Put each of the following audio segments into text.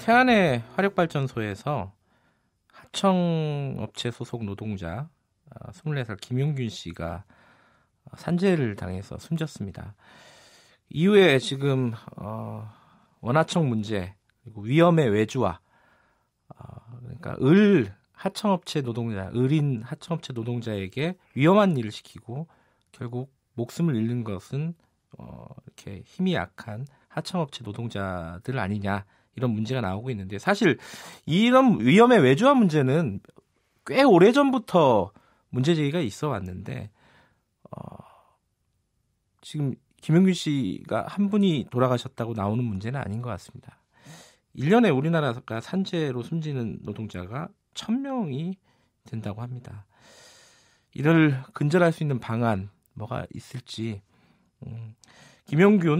태안의 화력발전소에서 하청업체 소속 노동자 24살 김용균 씨가 산재를 당해서 숨졌습니다. 이후에 지금 원하청 문제 그리고 위험의 외주화 그러니까 을인 하청업체 노동자에게 위험한 일을 시키고 결국 목숨을 잃는 것은 이렇게 힘이 약한 하청업체 노동자들 아니냐 이런 문제가 나오고 있는데 사실 이런 위험의 외주화 문제는 꽤 오래전부터 문제 제기가 있어 왔는데 지금 김용균 씨가 한 분이 돌아가셨다고 나오는 문제는 아닌 것 같습니다. 1년에 우리나라가 산재로 숨지는 노동자가 1,000명이 된다고 합니다. 이를 근절할 수 있는 방안 뭐가 있을지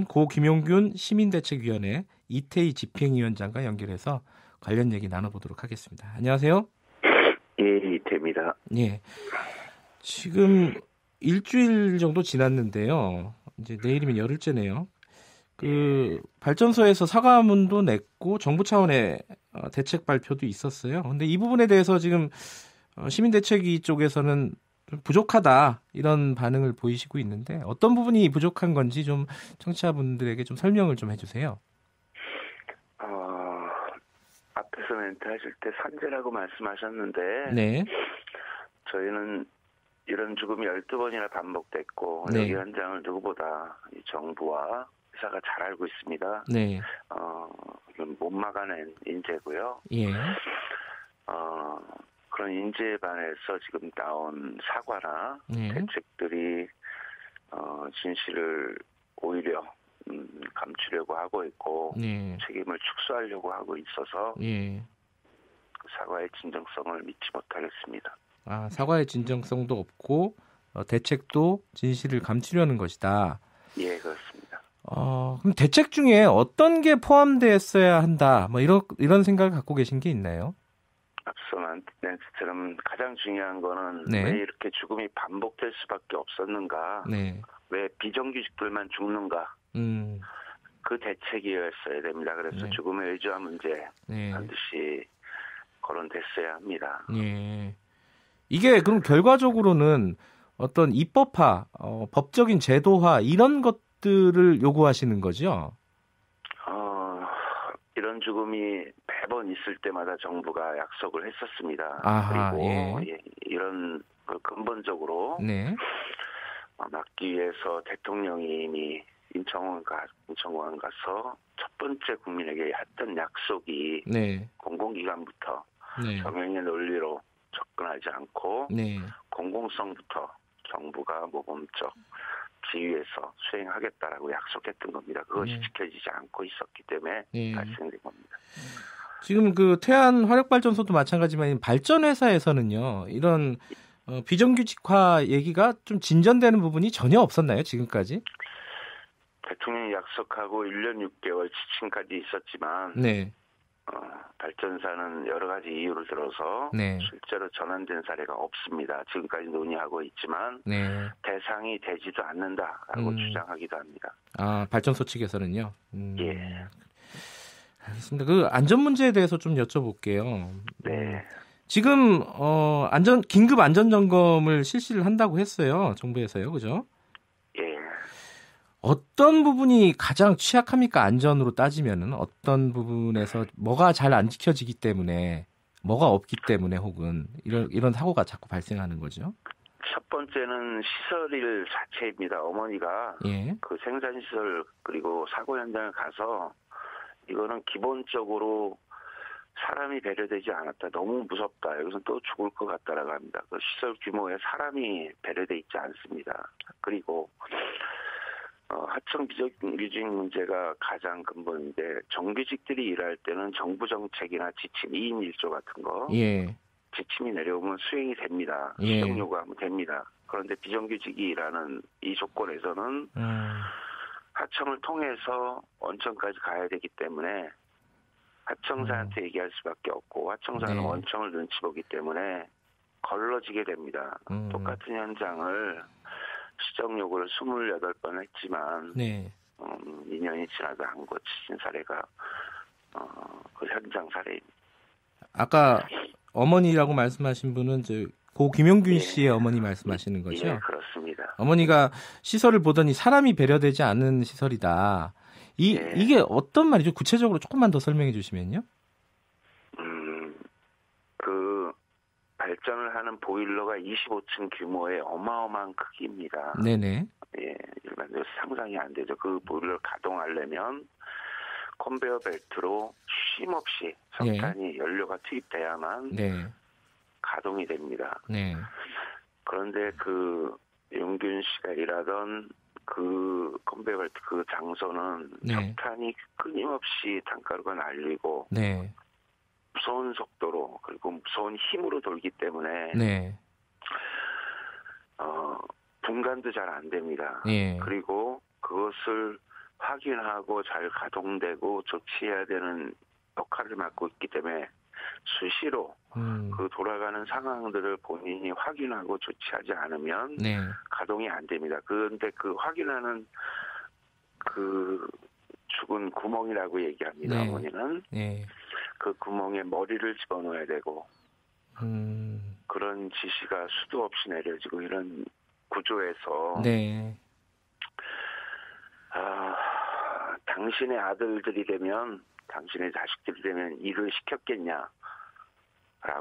고 김용균 시민대책위원회 이태희 집행위원장과 연결해서 관련 얘기 나눠보도록 하겠습니다. 안녕하세요. 예, 이태입니다. 예. 지금 일주일 정도 지났는데요. 이제 내일이면 열흘째네요. 그 발전소에서 사과문도 냈고 정부 차원의 대책 발표도 있었어요. 근데 이 부분에 대해서 지금 시민대책위 쪽에서는 좀 부족하다 이런 반응을 보이시고 있는데 어떤 부분이 부족한 건지 좀 청취자분들에게 좀 설명을 좀 해주세요. 앞에서 멘트 하실 때 산재라고 말씀하셨는데 네. 저희는 이런 죽음이 12번이나 반복됐고 네. 여기 현장을 누구보다 이 정부와 회사가 잘 알고 있습니다. 네. 못 막아낸 인재고요. 예. 그런 인재에 반해서 지금 나온 사과나 대책들이 진실을 오히려 감추려고 하고 있고 책임을 축소하려고 하고 있어서 사과의 진정성을 믿지 못하겠습니다. 사과의 진정성도 없고 대책도 진실을 감추려는 것이다. 예, 그렇습니다. 그럼 대책 중에 어떤 게 포함되었어야 한다. 뭐 이런 생각을 갖고 계신 게 있나요? 앞서 멘트처럼 가장 중요한 거는 네. 왜 이렇게 죽음이 반복될 수밖에 없었는가? 네. 왜 비정규직들만 죽는가? 그 대책이었어야 됩니다. 그래서 죽음의 외주화 문제 반드시 거론됐어야 합니다. 예. 이게 그럼 결과적으로는 어떤 입법화, 법적인 제도화 이런 것들을 요구하시는 거죠? 이런 죽음이 매번 있을 때마다 정부가 약속을 했었습니다. 아하, 그리고 이런 걸 근본적으로 막기 위해서 대통령이 이미 인천공항 가서 첫 번째 국민에게 했던 약속이 공공기관부터 정형의 논리로 접근하지 않고 공공성부터 정부가 모범적 지휘에서 수행하겠다라고 약속했던 겁니다. 그것이 지켜지지 않고 있었기 때문에 발생된 겁니다. 지금 그 태안 화력발전소도 마찬가지지만 발전회사에서는요. 이런 비정규직화 얘기가 좀 진전되는 부분이 전혀 없었나요? 지금까지? 대통령이 약속하고 1년 6개월 지침까지 있었지만 발전사는 여러 가지 이유를 들어서 실제로 전환된 사례가 없습니다. 지금까지 논의하고 있지만 대상이 되지도 않는다라고 주장하기도 합니다. 발전소 측에서는요? 예. 알겠습니다. 그 안전 문제에 대해서 좀 여쭤볼게요. 네. 지금 긴급 안전 점검을 실시를 한다고 했어요. 정부에서요. 그죠? 예. 어떤 부분이 가장 취약합니까? 안전으로 따지면은 어떤 부분에서 뭐가 잘 안 지켜지기 때문에 뭐가 없기 때문에 혹은 이런 사고가 자꾸 발생하는 거죠? 첫 번째는 시설일 자체입니다. 어머니가 그 생산시설 그리고 사고 현장을 가서 이거는 기본적으로 사람이 배려되지 않았다. 너무 무섭다. 여기서 또 죽을 것 같다라고 합니다. 그 시설 규모에 사람이 배려돼 있지 않습니다. 그리고 하청 비정규직 문제가 가장 근본인데 정규직들이 일할 때는 정부 정책이나 지침 2인 1조 같은 거 지침이 내려오면 수행이 됩니다. 수정 요구하면 됩니다. 그런데 비정규직이 일하는 이 조건에서는 하청을 통해서 원청까지 가야 되기 때문에 하청사한테 얘기할 수밖에 없고 하청사는 원청을 눈치 보기 때문에 걸러지게 됩니다. 똑같은 현장을 수정 요구를 28번 했지만 2년이 지나도 안 고치신 사례가 그 현장 사례입니다. 아까 어머니라고 말씀하신 분은 고 김용균 씨의 어머니 말씀하시는 거죠? 예, 그렇습니다. 어머니가 시설을 보더니 사람이 배려되지 않은 시설이다. 이게 어떤 말이죠? 구체적으로 조금만 더 설명해 주시면요. 그 발전을 하는 보일러가 25층 규모의 어마어마한 크기입니다. 네네. 예, 일반적으로 상상이 안 되죠. 그 보일러를 가동하려면 컨베이어 벨트로 쉼 없이 석탄이 연료가 투입돼야만 가동이 됩니다. 네. 그런데 그 용균 씨가 일하던 그 컨베이어 벨트 그 장소는 석탄이 끊임없이 단가루가 날리고 무서운 속도로 그리고 무서운 힘으로 돌기 때문에 분간도 잘 안 됩니다. 그리고 그것을 확인하고 잘 가동되고 조치해야 되는 역할을 맡고 있기 때문에 수시로 그 돌아가는 상황들을 본인이 확인하고 조치하지 않으면 가동이 안 됩니다. 그런데 그 확인하는 그 죽은 구멍이라고 얘기합니다. 어머니는 그 구멍에 머리를 집어넣어야 되고 그런 지시가 수도 없이 내려지고 이런 구조에서 당신의 아들들이 되면 당신의 자식들이 되면 일을 시켰겠냐라고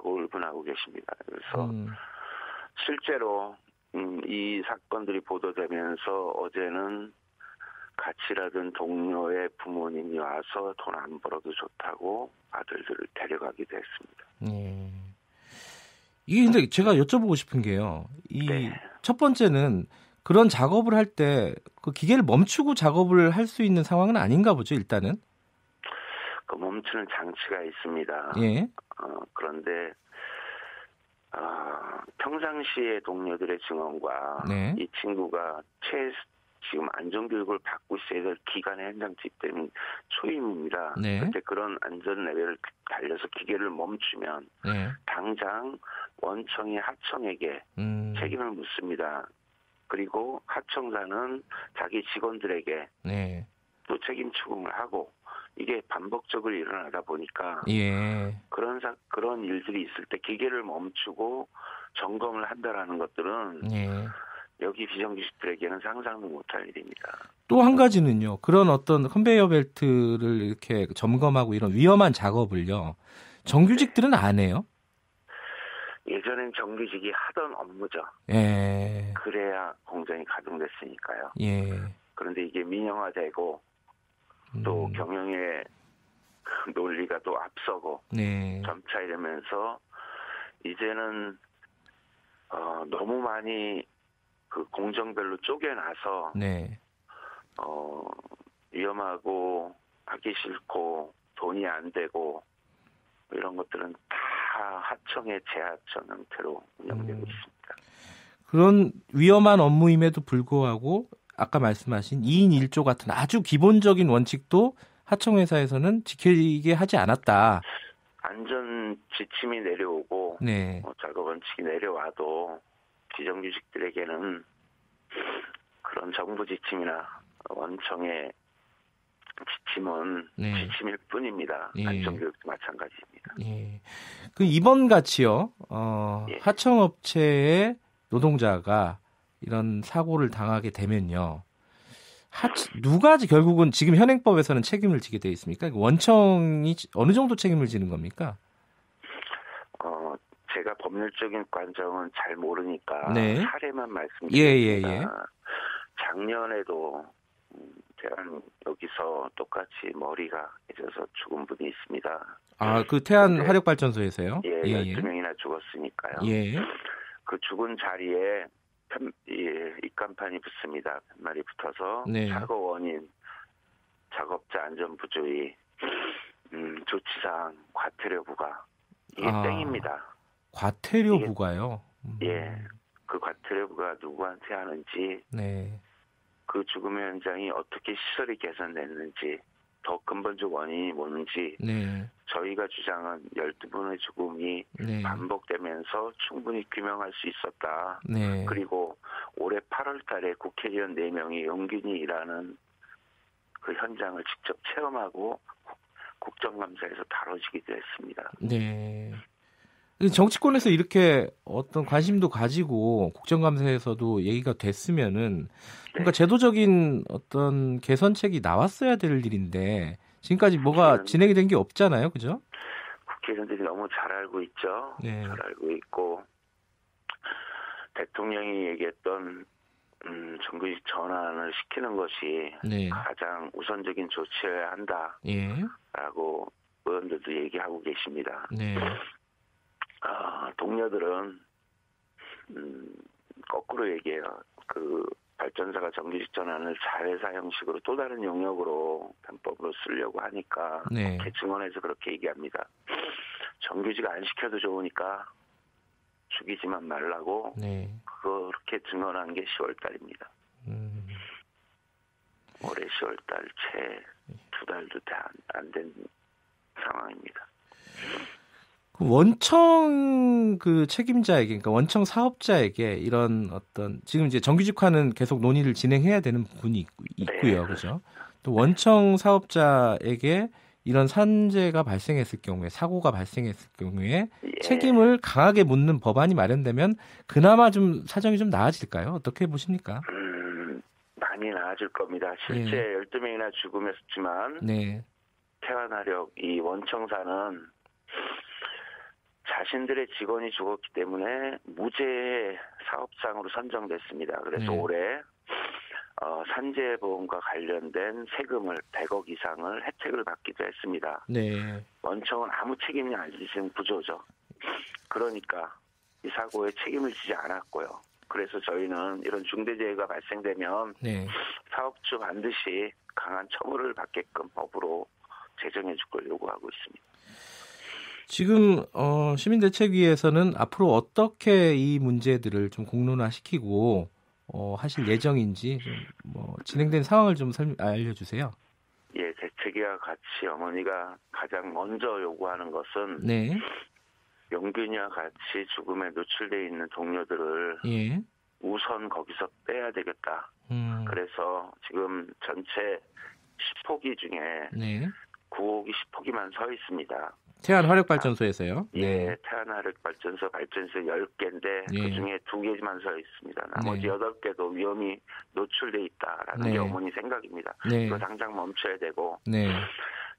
울분하고 계십니다. 그래서 실제로 이 사건들이 보도되면서 어제는 같이 일하던 동료의 부모님이 와서 돈 안 벌어도 좋다고 아들들을 데려가기도 했습니다. 이게 근데 제가 여쭤보고 싶은 게요. 첫 번째는 그런 작업을 할 때 그 기계를 멈추고 작업을 할 수 있는 상황은 아닌가 보죠, 일단은. 그 멈추는 장치가 있습니다. 그런데 평상시의 동료들의 증언과 이 친구가 지금 안전교육을 받고 있어야 될 기간에 현장 투입되는 초임입니다. 그런데 그런 안전 레벨을 달려서 기계를 멈추면 당장 원청이 하청에게 책임을 묻습니다. 그리고 하청사는 자기 직원들에게 또 책임 추궁을 하고 이게 반복적으로 일어나다 보니까 그런 일들이 있을 때 기계를 멈추고 점검을 한다라는 것들은 여기 비정규직들에게는 상상도 못할 일입니다. 또 한 가지는요. 그런 어떤 컨베이어 벨트를 이렇게 점검하고 이런 위험한 작업을요. 정규직들은 안 해요? 예전엔 정규직이 하던 업무죠. 그래야 공장이 가동됐으니까요. 그런데 이게 민영화되고 또 경영의 논리가 또 앞서고 점차 이러면서 이제는 너무 많이 그 공정별로 쪼개놔서 위험하고 하기 싫고 돈이 안 되고 이런 것들은 다 하청의 재하청 형태로 운영되고 있습니다. 그런 위험한 업무임에도 불구하고 아까 말씀하신 2인 1조 같은 아주 기본적인 원칙도 하청회사에서는 지키게 하지 않았다. 안전 지침이 내려오고 작업 원칙이 내려와도 비정규직들에게는 그런 정부 지침이나 원청의 지침은 지침일 뿐입니다. 안전교육도 마찬가지입니다. 그 이번 같이요. 하청업체의 노동자가 이런 사고를 당하게 되면요. 누가 결국은 지금 현행법에서는 책임을 지게 돼 있습니까? 원청이 어느 정도 책임을 지는 겁니까? 제가 법률적인 관점은 잘 모르니까 사례만 말씀드리겠습니다. 작년에도 태안 여기서 똑같이 머리가 깨져서 죽은 분이 있습니다. 그 태안 화력발전소에서요? 12명이나 죽었으니까요. 그 죽은 자리에 입간판이 붙습니다. 팻말이 붙어서 사고 원인, 작업자 안전 부조의, 조치사항, 과태료 부과 이게 땡입니다. 과태료 부과요? 그 과태료 부과 누구한테 하는지 그 죽음의 현장이 어떻게 시설이 개선됐는지 더 근본적 원인이 뭔지 저희가 주장한 12분의 죽음이 반복되면서 충분히 규명할 수 있었다. 그리고 올해 8월 달에 국회의원 4명이 용균이 일하는 그 현장을 직접 체험하고 국정감사에서 다뤄지기도 했습니다. 네. 정치권에서 이렇게 어떤 관심도 가지고 국정감사에서도 얘기가 됐으면은 그러니까 네. 제도적인 어떤 개선책이 나왔어야 될 일인데 지금까지 뭐가 진행이 된 게 없잖아요, 그죠? 국회의원들이 너무 잘 알고 있죠. 네. 잘 알고 있고 대통령이 얘기했던 정규직 전환을 시키는 것이 네. 가장 우선적인 조치여야 한다라고 의원들도 얘기하고 계십니다. 네. 동료들은 거꾸로 얘기해요. 그 발전사가 정규직 전환을 자회사 형식으로 또 다른 영역으로 편법으로 쓰려고 하니까 네. 국회 증언에서 그렇게 얘기합니다. 정규직 안 시켜도 좋으니까 죽이지만 말라고 네. 그렇게 증언한 게 10월 달입니다. 올해 10월 달 채 2달도 안 된 상황입니다. 원청 그 책임자에게, 그러니까 원청 사업자에게 이런 어떤 지금 이제 정규직화는 계속 논의를 진행해야 되는 부분이 있고요, 네. 그죠? 또 원청 사업자에게 이런 산재가 발생했을 경우에 사고가 발생했을 경우에 책임을 강하게 묻는 법안이 마련되면 그나마 좀 사정이 좀 나아질까요? 어떻게 보십니까? 많이 나아질 겁니다. 실제 12명이나 죽음했지만 네. 태완하력 이 원청사는 자신들의 직원이 죽었기 때문에 무죄 사업장으로 선정됐습니다. 그래서 올해 산재보험과 관련된 세금을 100억 이상을 혜택을 받기도 했습니다. 네. 원청은 아무 책임이 안 지는 구조죠. 그러니까 이 사고에 책임을 지지 않았고요. 그래서 저희는 이런 중대재해가 발생되면 사업주 반드시 강한 처벌을 받게끔 법으로 제정해 줄 걸 요구하고 있습니다. 지금 시민대책위에서는 앞으로 어떻게 이 문제들을 좀 공론화시키고 하실 예정인지 좀 뭐 진행된 상황을 좀 알려주세요. 예, 대책위와 같이 어머니가 가장 먼저 요구하는 것은 용균이와 같이 죽음에 노출돼 있는 동료들을 우선 거기서 빼야 되겠다. 그래서 지금 전체 10호기 중에 9호기 10호기만 서 있습니다. 태안화력발전소에서요? 예, 태안화력발전소 10개인데 그중에 2개만 서 있습니다. 나머지 8개도 위험이 노출돼 있다라는 게 어머니 생각입니다. 이거 당장 멈춰야 되고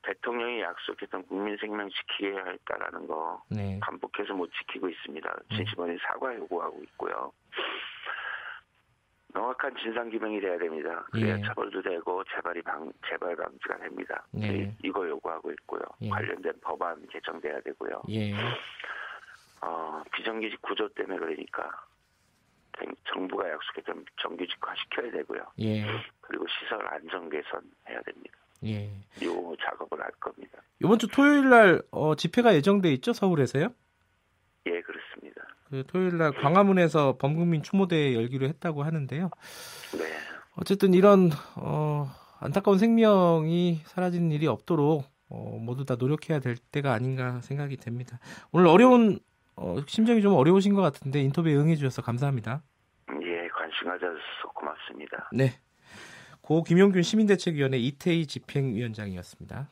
대통령이 약속했던 국민 생명 지키게 했다라는 거 반복해서 못 지키고 있습니다. 진심어린 사과 요구하고 있고요. 명확한 진상규명이 돼야 됩니다. 그래야 처벌도 되고 재발 방지가 됩니다. 이거 요구하고 있고요. 관련된 법안 개정돼야 되고요. 비정규직 구조 때문에 그러니까 정부가 약속했던 정규직화 시켜야 되고요. 그리고 시설 안전 개선해야 됩니다. 이 작업을 할 겁니다. 이번 주 토요일 날 집회가 예정돼 있죠, 서울에서요? 예, 그렇습니다. 그 토요일 날 광화문에서 범국민 추모대 열기로 했다고 하는데요. 어쨌든 이런 안타까운 생명이 사라지는 일이 없도록 모두 다 노력해야 될 때가 아닌가 생각이 됩니다. 오늘 어려운 심정이 좀 어려우신 것 같은데 인터뷰에 응해주셔서 감사합니다. 예, 관심 가져주셔서 고맙습니다. 네, 고 김용균 시민대책위원회 이태희 집행위원장이었습니다.